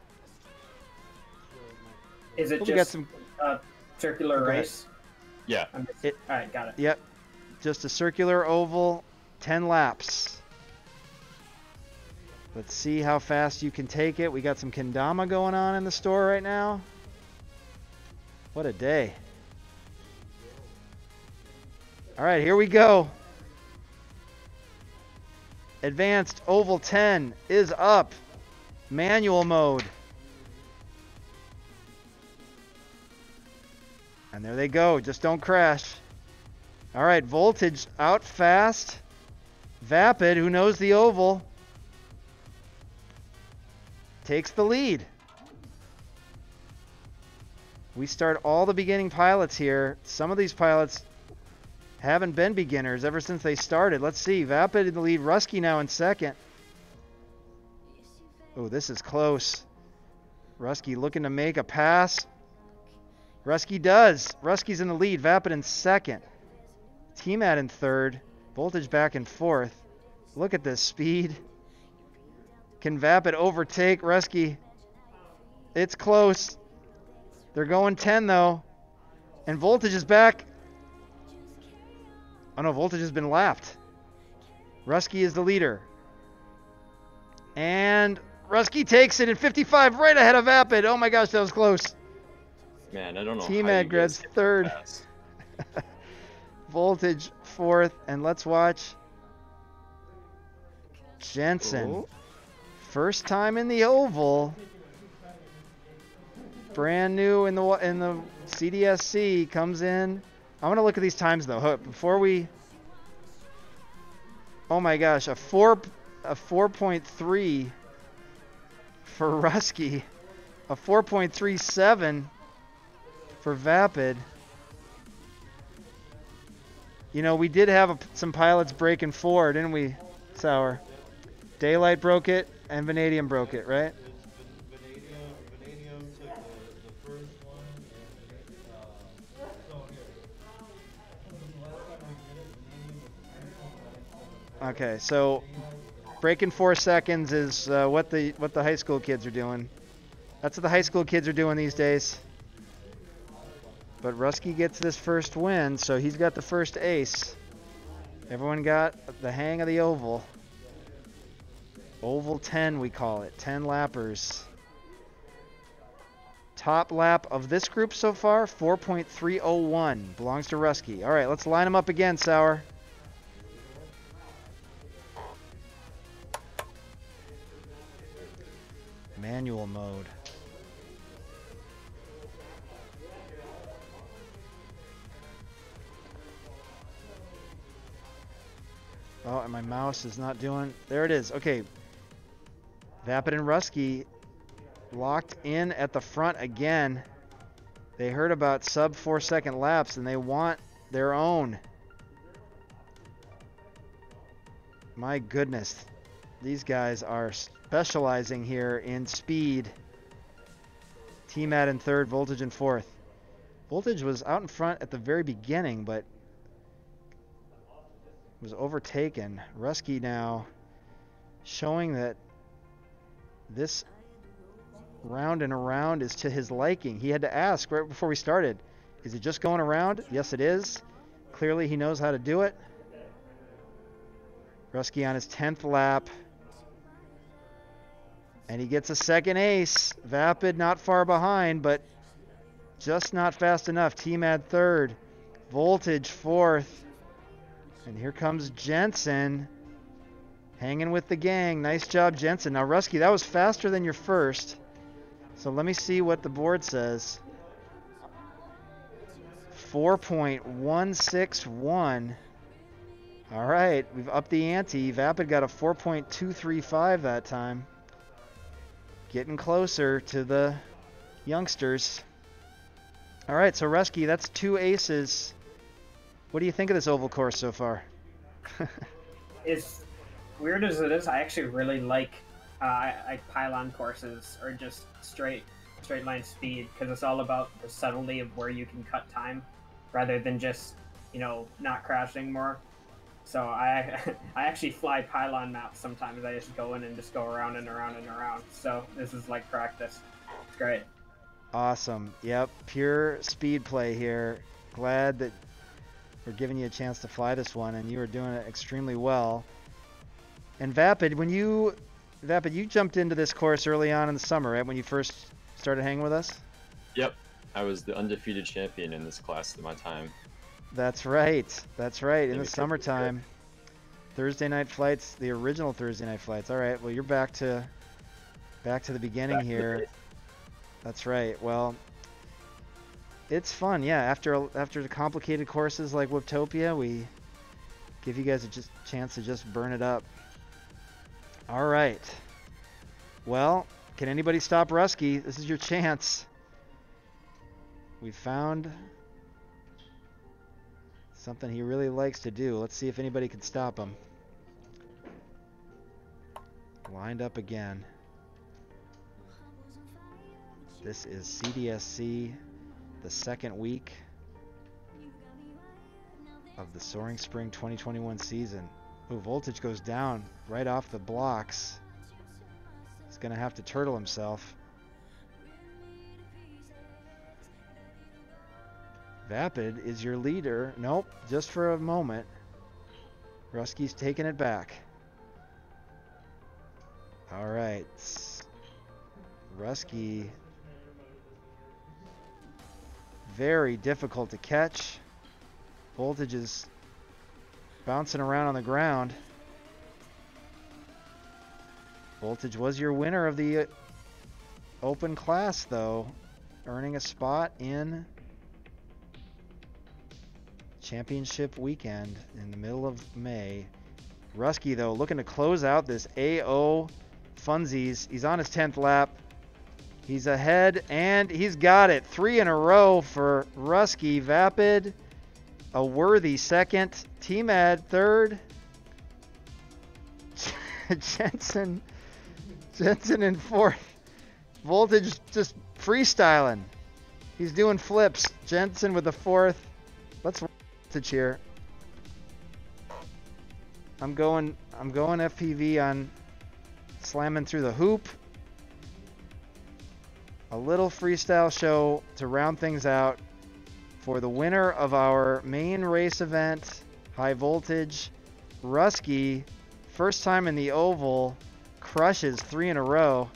Speaker 9: Is it
Speaker 4: We
Speaker 9: just
Speaker 4: got some...
Speaker 9: a circular
Speaker 4: Go ahead.
Speaker 9: race?
Speaker 1: Yeah.
Speaker 9: All right, got it.
Speaker 4: Yep. Just a circular oval, 10 laps. Let's see how fast you can take it. We got some kendama going on in the store right now. What a day. All right, here we go. Advanced Oval 10 is up. Manual mode. And there they go. Just don't crash. All right, Voltage out fast. Vapid, who knows the oval, takes the lead. We start all the beginning pilots here. Some of these pilots haven't been beginners ever since they started. Let's see. Vapid in the lead. Rusky now in second. Oh, this is close. Rusky looking to make a pass. Rusky does. Rusky's in the lead. Vapid in second. T-Mat in third. Voltage back in fourth. Look at this speed. Can Vapid overtake Rusky? It's close. They're going 10 though. And Voltage is back. Oh no, Voltage has been lapped. Rusky is the leader. And Rusky takes it in 55 right ahead of Vapid. Oh my gosh, that was close.
Speaker 1: Man, I don't know.
Speaker 4: T-Mad grabs third. Voltage fourth. And let's watch Jensen.
Speaker 1: Ooh.
Speaker 4: First time in the oval. Brand new in the CDSC, comes in. I want to look at these times though before we. Oh my gosh, a 4.3 for Rusky, a 4.37 for Vapid. You know, we did have some pilots breaking 4, didn't we, Sour? Daylight broke it and Vanadium broke it, right?
Speaker 6: Vanadium took the first one, and
Speaker 4: Okay, so breaking 4 seconds is what the high school kids are doing. That's what the high school kids are doing these days. But Rusky gets this first win, so he's got the first ace. Everyone got the hang of the oval. Oval 10, we call it. 10 lappers. Top lap of this group so far, 4.301. Belongs to Rusky. All right, let's line them up again, Sour. Manual mode. Oh, and my mouse is not doing... There it is. Okay. Vapid and Rusky locked in at the front again. They heard about sub 4-second laps and they want their own. My goodness. These guys are specializing here in speed. T-Mat in third, Voltage in fourth. Voltage was out in front at the very beginning, but was overtaken. Rusky now showing that this round and around is to his liking. He had to ask right before we started, is it just going around? Yes, it is. Clearly he knows how to do it. Rusky on his 10th lap. And he gets a second ace. Vapid not far behind, but just not fast enough. T-Mad third. Voltage fourth. And here comes Jensen. Hanging with the gang. Nice job, Jensen. Now, Rusky, that was faster than your first. So let me see what the board says. 4.161. All right, we've upped the ante. Vapid got a 4.235 that time. Getting closer to the youngsters. All right, so Rusky, that's 2 aces. What do you think of this oval course so far?
Speaker 9: As weird as it is, I actually really like pylon courses or just straight line speed, because it's all about the subtlety of where you can cut time rather than just, you know, not crashing more. So I actually fly pylon maps sometimes. I just go in and just go around and around and around. So this is like practice. It's great.
Speaker 4: Awesome. Yep, pure speed play here. Glad that we're giving you a chance to fly this one, and you are doing it extremely well. And Vapid, you jumped into this course early on in the summer, right? When you first started hanging with us?
Speaker 1: Yep. I was the undefeated champion in this class at my time.
Speaker 4: That's right. That's right. In the summertime. Thursday night flights, the original Thursday night flights. All right. Well, you're back to the beginning here. That's right. Well, it's fun. Yeah. After the complicated courses like Webtopia, we give you guys a chance to just burn it up. All right. Well, can anybody stop Rusky? This is your chance. We found something he really likes to do. Let's see if anybody can stop him. Lined up again. This is CDSC, the second week of the Soaring Spring 2021 season. Ooh, Voltage goes down right off the blocks. He's going to have to turtle himself. Vapid is your leader. Nope, just for a moment. Rusky's taking it back. All right. Rusky. Very difficult to catch. Voltage is bouncing around on the ground. Voltage was your winner of the open class, though, earning a spot in championship weekend in the middle of May. Rusky, though, looking to close out this AO funsies. He's on his 10th lap. He's ahead, and he's got it. 3 in a row for Rusky. Vapid, a worthy second. T-Mad third. Jensen in fourth. Voltage just freestyling. He's doing flips. Jensen with the fourth. Let's Voltage here. I'm going FPV on slamming through the hoop. A little freestyle show to round things out for the winner of our main race event, High Voltage. Rusky, first time in the oval, crushes 3 in a row.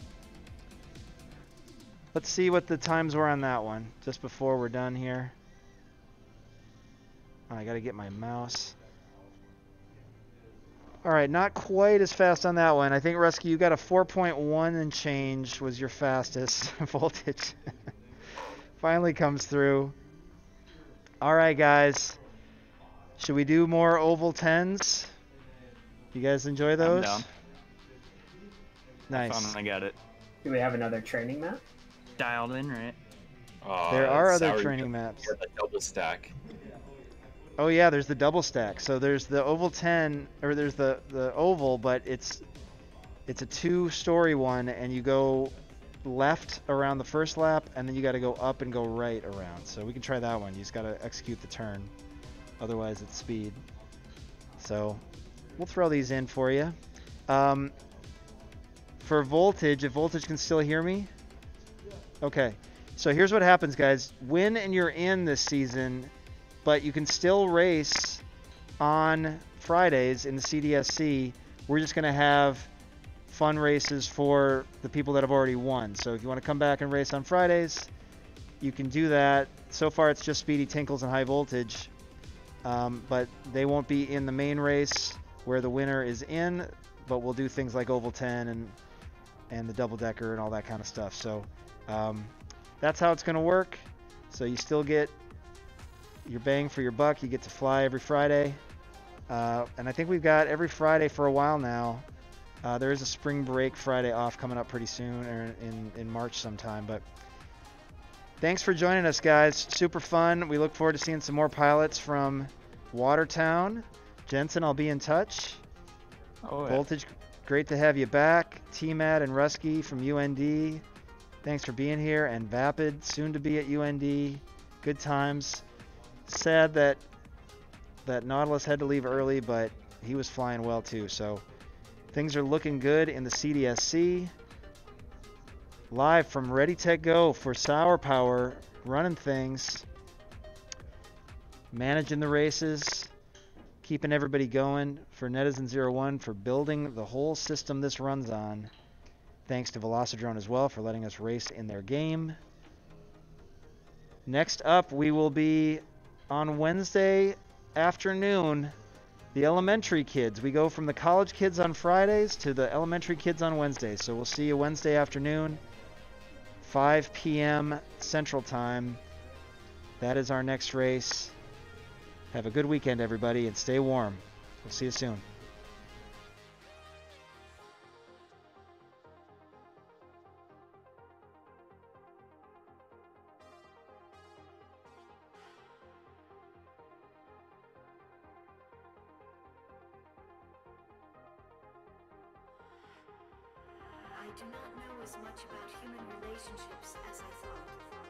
Speaker 4: Let's see what the times were on that one, just before we're done here. Oh, I gotta get my mouse. All right, not quite as fast on that one. I think, Rusky, you got a 4.1 and change was your fastest. Voltage finally comes through. All right, guys. Should we do more oval 10s? You guys enjoy those?
Speaker 7: I'm down.
Speaker 4: Nice.
Speaker 7: I got it.
Speaker 9: Do we have another training map?
Speaker 7: Dialed in, right?
Speaker 4: There are other
Speaker 1: Soaring
Speaker 4: training maps.
Speaker 1: The double stack.
Speaker 4: Oh yeah, there's the double stack. So there's the oval 10, or there's the oval, but it's a 2-story one, and you go left around the first lap, and then you got to go up and go right around. So we can try that one. You just got to execute the turn, otherwise it's speed. So we'll throw these in for you. For Voltage, if Voltage can still hear me. Okay. So here's what happens, guys. Win and you're in this season, but you can still race on Fridays in the CDSC, we're just going to have fun races for the people that have already won. So if you want to come back and race on Fridays, you can do that. So far, it's just Speedy Tinkles and High Voltage, but they won't be in the main race where the winner is in, but we'll do things like Oval 10 and the double-decker and all that kind of stuff. So that's how it's going to work. So you still get your bang for your buck. You get to fly every Friday. And I think we've got every Friday for a while now. There is a spring break Friday off coming up pretty soon, or in March sometime. But thanks for joining us, guys. Super fun. We look forward to seeing some more pilots from Watertown. Jensen, I'll be in touch.
Speaker 7: Oh, yeah.
Speaker 4: Voltage, great to have you back. T-Mad and Rusky from UND, thanks for being here. And Vapid, soon to be at UND. Good times. Sad that Nautilus had to leave early, but he was flying well too. So things are looking good in the CDSC. Live from Ready Tech Go for Sour Power, running things, managing the races, keeping everybody going. For Netizen01 for building the whole system this runs on. Thanks to Velocidrone as well for letting us race in their game. Next up, we will be on Wednesday afternoon, the elementary kids. We go from the college kids on Fridays to the elementary kids on Wednesdays. So we'll see you Wednesday afternoon, 5 p.m. Central Time. That is our next race. Have a good weekend, everybody, and stay warm. We'll see you soon.
Speaker 10: I do not know as much about human relationships as I thought.